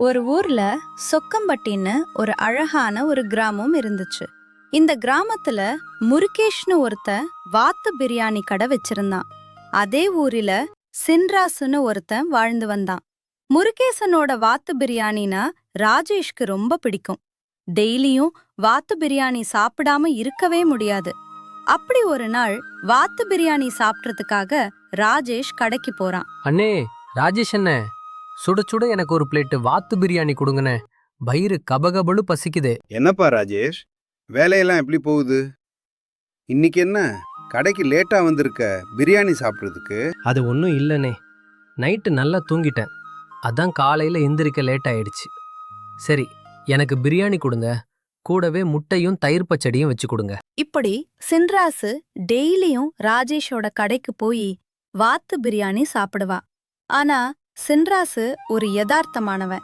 ஒரு ஊர்ல சொக்கம்பட்டின்னு ஒரு அழகான ஒரு கிராமம் இருந்துச்சு. இந்த கிராமத்துல முருகேஷ்னு ஒருத்தன் வாத்து பிரியாணி கடை வச்சிருந்தான். அதே ஊரில சின்ராசுன்னு ஒருத்தன் வாழ்ந்து வந்தான். முருகேசனோட வாத்து பிரியாணினா ராஜேஷ்க்கு ரொம்ப பிடிக்கும். டெய்லியும் வாத்து பிரியாணி சாப்பிடாம இருக்கவே முடியாது. அப்படி ஒரு நாள் வாத்து பிரியாணி சாப்பிட்றதுக்காக ராஜேஷ் கடைக்கு போறான். அண்ணே, ராஜேஷ் அண்ணே, சுட சுட எனக்கு ஒரு பிளேட்டு வாத்து பிரியாணி கொடுங்கண்ணே. வயிறு கபகபளு பசிக்குதே. என்னப்பா ராஜேஷ், வேலையெல்லாம் எப்படி போகுது? இன்னைக்கு என்ன கடைக்கு லேட்டா வந்திருக்க பிரியாணி சாப்பிட்றதுக்கு? அது ஒன்றும் இல்லைண்ணே, நைட்டு நல்லா தூங்கிட்டேன். அதான் காலையில் எந்திரிக்க லேட் ஆயிடுச்சு. சரி, எனக்கு பிரியாணி கொடுங்க, கூடவே முட்டையும் தயிர் பச்சடியும் வச்சு கொடுங்க. இப்படி சின்ராசு டெய்லியும் ராஜேஷோட கடைக்கு போய் வாத்து பிரியாணி சாப்பிடுவா. ஆனா சின்ராசு ஒரு யதார்த்தமானவன்.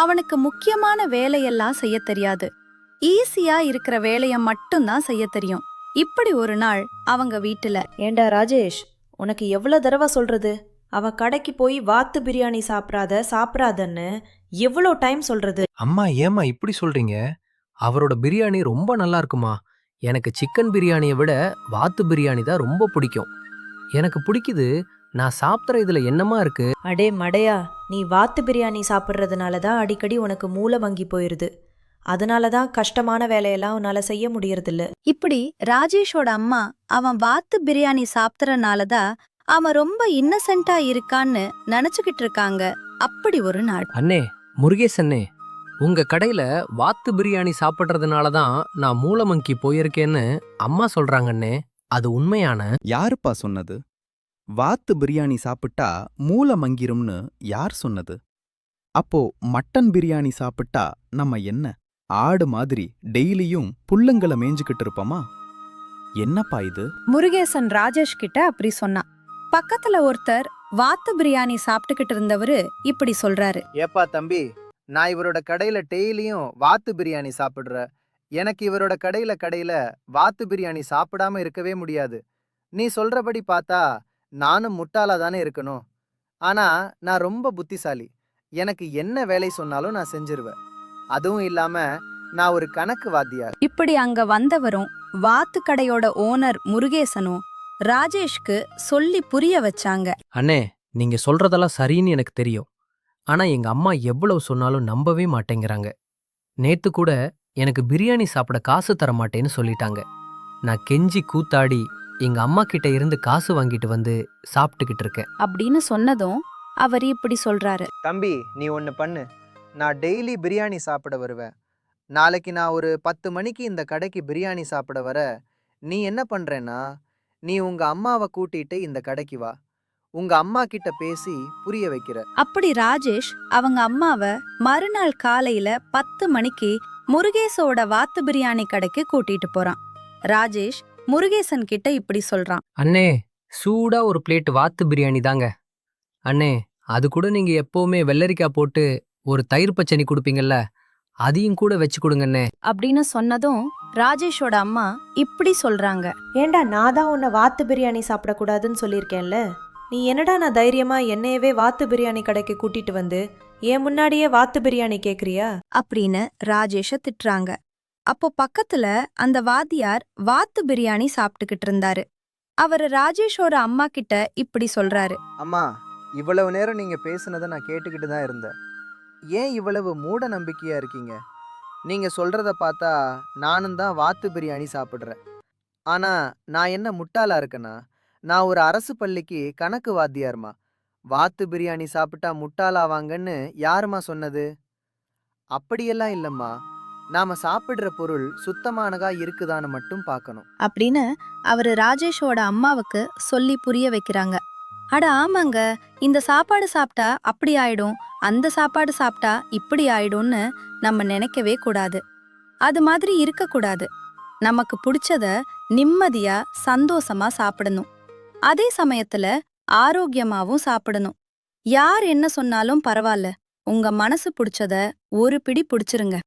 அவனுக்கு முக்கியமான வேலையெல்லாம் செய்ய தெரியாது. ஈஸியா இருக்கிற வேலைய மட்டும்தான் செய்ய தெரியும். இப்படி ஒரு நாள் அவங்க வீட்டுல, ஏண்டா ராஜேஷ், உனக்கு எவ்வளோ தடவை சொல்றது? அவ கடைக்கு போய் வாத்து பிரியாணி சாப்பிடாதன்னு எவ்வளோ டைம் சொல்றது? அம்மா, ஏம்மா இப்படி சொல்றீங்க? அவரோட பிரியாணி ரொம்ப நல்லா இருக்குமா. எனக்கு சிக்கன் பிரியாணியை விட வாத்து பிரியாணி தான் ரொம்ப பிடிக்கும். எனக்கு பிடிக்குது. நான் சாப்பிட்ற இதுல என்னமா இருக்கு? அடே மடையா, நீ வாத்து பிரியாணி சாப்பிட்றதுனால தான் அடிக்கடி உனக்கு மூளை வங்கி போயிருது. அதனால தான் கஷ்டமான வேலையெல்லாம் உன்னால செய்ய முடியறதில்ல. இப்படி ராஜேஷோட அம்மா அவன் வாத்து பிரியாணி சாப்பிட்றனாலதான் அவன் ரொம்ப இன்னசென்ட்டா இருக்கான்னு நினைச்சுக்கிட்டு இருக்காங்க. அப்படி ஒரு நாள், அண்ணே, முருகேஷ் அண்ணே, உங்க கடையில வாத்து பிரியாணி சாப்பிட்றதுனால தான் நான் மூலமங்கி போயிருக்கேன்னு அம்மா சொல்றாங்கண்ணே. அது உண்மையான? யாருப்பா சொன்னது? வாத்து பிரியாணி சாப்பிட்டா மூளை மங்கிரும்னு யார் சொன்னது? அப்போ மட்டன் பிரியாணி சாப்பிட்டா நம்ம என்ன ஆடு மாதிரி டெய்லியும் புல்லுங்களை மேய்ஞ்சுக்கிட்டு இருப்போமா? என்னப்பா இது? முருகேசன் ராஜேஷ் கிட்ட அப்படி சொன்னான். பக்கத்துல ஒருத்தர் வாத்து பிரியாணி சாப்பிட்டுக்கிட்டு இருந்தவரு இப்படி சொல்றாரு. ஏப்பா தம்பி, நான் இவரோட கடையில டெய்லியும் வாத்து பிரியாணி சாப்பிடுற. எனக்கு இவரோட கடையில வாத்து பிரியாணி சாப்பிடாம இருக்கவே முடியாது. நீ சொல்றபடி பார்த்தா நானும் முட்டாளா தானே இருக்கணும். ஆனா நான் ரொம்ப புத்திசாலி. எனக்கு என்ன வேலை சொன்னாலும் நான் செஞ்சிருவேன். அதுவும் இல்லாம நான் ஒரு கணக்கு வாத்தியார். இப்படி அங்க வந்தவரும் வாத்து கடையோட ஓனர் முருகேசனும் ராஜேஷ்க்கு சொல்லி புரிய வச்சாங்க. அண்ணே, நீங்க சொல்றதெல்லாம் சரின்னு எனக்கு தெரியும். ஆனா எங்க அம்மா எவ்வளவு சொன்னாலும் நம்பவே மாட்டேங்கிறாங்க. நேத்து கூட எனக்கு பிரியாணி சாப்பிட காசு தர மாட்டேன்னு சொல்லிட்டாங்க. நான் கெஞ்சி கூத்தாடி எங்க அம்மா கிட்ட இருந்து காசு வாங்கிட்டு வந்து சாப்பிட்டுக்கிட்டு இருக்கேன். அப்படின்னு சொன்னதும் அவர் இப்படி சொல்றாரு. தம்பி, நீ ஒன்னு பண்ணு. நான் டெய்லி பிரியாணி சாப்பிட வருவேன். நாளைக்கு நான் ஒரு 10 மணிக்கு இந்த கடைக்கு பிரியாணி சாப்பிட வர. நீ என்ன பண்றேன்னா, நீ உங்க அம்மாவை கூட்டிட்டு இந்த கடைக்கு வா. உங்க அம்மா கிட்ட பேசி புரிய வைக்கிற. அப்படி ராஜேஷ் அவங்க அம்மாவை மறுநாள் காலையில 10 மணிக்கு முருகேசோட வாத்து பிரியாணி கடைக்கு கூட்டிட்டு போறான். ராஜேஷ் முருகேசன் கிட்ட இப்படி சொல்றான். அண்ணே, சூடா ஒரு பிளேட் வாத்து பிரியாணி தாங்க. அண்ணே, அது கூட நீங்க எப்பவுமே வெள்ளரிக்காய் போட்டு ஒரு தயிர் பச்சடி கொடுப்பீங்கல்ல, அதையும் கூட வச்சு கொடுங்கண்ணே. அப்படின்னு சொன்னதும் ராஜேஷோட அம்மா இப்படி சொல்றாங்க. ஏண்டா, நான் தான் உன்னை வாத்து பிரியாணி சாப்பிடக்கூடாதுன்னு சொல்லியிருக்கேன்ல. நீ என்னடா நான் தைரியமா என்னையவே வாத்து பிரியாணி கடைக்கு கூட்டிட்டு வந்து ஏன் முன்னாடியே வாத்து பிரியாணி கேக்குறியா? அப்படின்னு ராஜேஷ திட்டுறாங்க. அப்போ பக்கத்துல அந்த வாத்தியார் வாத்து பிரியாணி சாப்பிட்டுக்கிட்டு இருந்தாரு. அவரு ராஜேஷோட அம்மா கிட்ட இப்படி சொல்றாரு. அம்மா, இவ்வளவு நேரம் நீங்க பேசுனதை நான் கேட்டுக்கிட்டு தான் இருந்தேன். ஏன் இவ்வளவு மூட நம்பிக்கையா இருக்கீங்க? நீங்க சொல்றத பார்த்தா நானும் தான் வாத்து பிரியாணி சாப்பிட்றேன். ஆனா நான் என்ன முட்டாளா இருக்கேனா? நான் ஒரு அரசு பள்ளிக்கு கணக்கு வாத்தியார்மா. வாத்து பிரியாணி சாப்பிட்டா முட்டாளாவாங்கன்னு யாருமா சொன்னது? அப்படியெல்லாம் இல்லம்மா. நாம சாப்பிடுற பொருள் சுத்தமானதா இருக்குதான்னு மட்டும் பார்க்கணும். அப்படின்னு அவரு ராஜேஷோட அம்மாவுக்கு சொல்லி புரிய வைக்கிறாங்க. அட ஆமாங்க, இந்த சாப்பாடு சாப்பிட்டா அப்படி ஆயிடும், அந்த சாப்பாடு சாப்பிட்டா இப்படி ஆயிடும்னு நம்ம நினைக்கவே கூடாது. அது மாதிரி இருக்கக்கூடாது. நமக்கு பிடிச்சத நிம்மதியா சந்தோஷமா சாப்பிடணும். அதே சமயத்துல ஆரோக்கியமாவும் சாப்பிடணும். யார் என்ன சொன்னாலும் பரவாயில்ல, உங்க மனசு பிடிச்சத ஒரு பிடி பிடிச்சிருங்க.